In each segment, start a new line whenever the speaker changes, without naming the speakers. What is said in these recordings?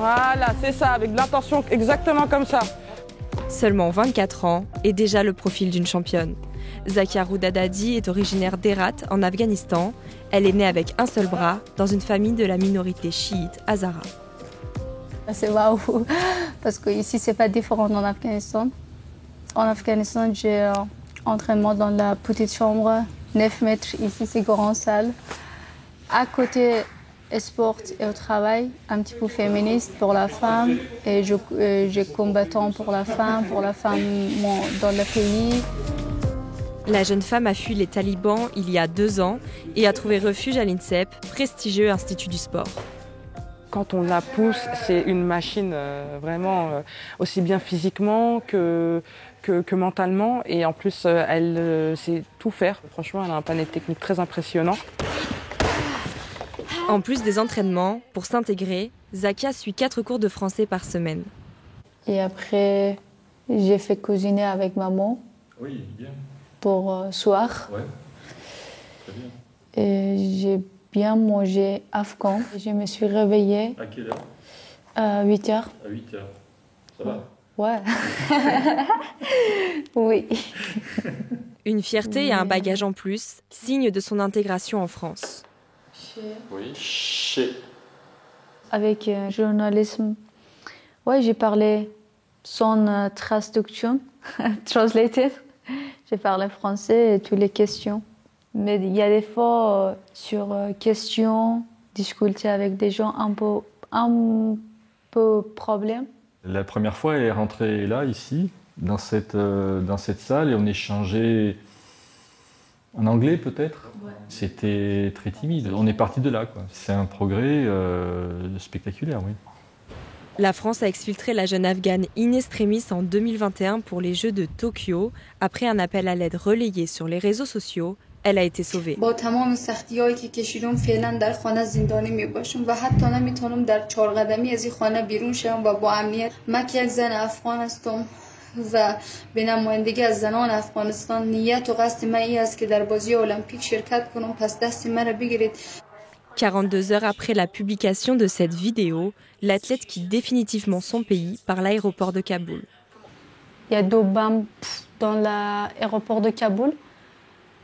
Voilà, c'est ça, avec de l'intention, exactement comme ça.
Seulement 24 ans et déjà le profil d'une championne. Zakia Roudadadi est originaire d'Herat, en Afghanistan. Elle est née avec un seul bras, dans une famille de la minorité chiite Hazara.
C'est waouh, parce qu'ici, c'est pas différent en Afghanistan. En Afghanistan, j'ai entraînement dans la petite chambre, 9 mètres. Ici, c'est grande salle. À côté, sport et au travail, un petit peu féministe pour la femme. Et j'ai combattant pour la femme dans le pays.
La jeune femme a fui les talibans il y a 2 ans et a trouvé refuge à l'INSEP, prestigieux institut du sport.
Quand on la pousse, c'est une machine vraiment aussi bien physiquement que mentalement. Et en plus, elle sait tout faire. Franchement, elle a un panel technique très impressionnant.
En plus des entraînements, pour s'intégrer, Zakia suit 4 cours de français par semaine.
Et après, j'ai fait cuisiner avec maman.
Oui, bien.
Pour soir.
Ouais, très bien.
Et j'ai bien mangé afghan. Je me suis réveillée.
À quelle heure?
À 8 heures.
À 8 heures. Ça va?
Ouais. Oui.
Une fierté et un bagage en plus, signe de son intégration en France.
Oui, chez.
Avec journalisme, ouais, j'ai parlé sans traduction, translated. J'ai parlé français et toutes les questions. Mais il y a des fois sur questions, discuter avec des gens un peu problème.
La première fois, elle est rentrée là, ici, dans cette salle, et on échangeait en anglais peut-être. Ouais. C'était très timide. On est parti de là, quoi. C'est un progrès spectaculaire, oui.
La France a exfiltré la jeune Afghane in extremis en 2021 pour les Jeux de Tokyo. Après un appel à l'aide relayé sur les réseaux sociaux, elle a été sauvée.
و به نمایندگی از زنان افغانستان نیت و قصد من این است که در بازی المپیک شرکت کنم پس دست مرا بگیرید.
42 heures après la publication de cette vidéo, l'athlète quitte définitivement son pays par l'aéroport de Kaboul.
Il y a 2 bombes dans l'aéroport de Kaboul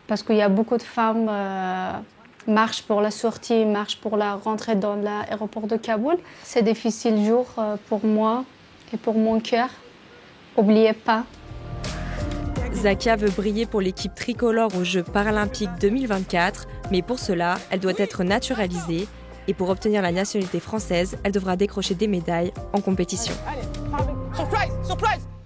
parce qu'il y a beaucoup de femmes marchent pour la sortie, marchent pour la rentrée dans l'aéroport de Kaboul. C'est difficile jour pour moi et pour mon cœur. N'oubliez pas.
Zakia veut briller pour l'équipe tricolore aux Jeux paralympiques 2024, mais pour cela, elle doit être naturalisée. Et pour obtenir la nationalité française, elle devra décrocher des médailles en compétition.
Allez, surprise, surprise!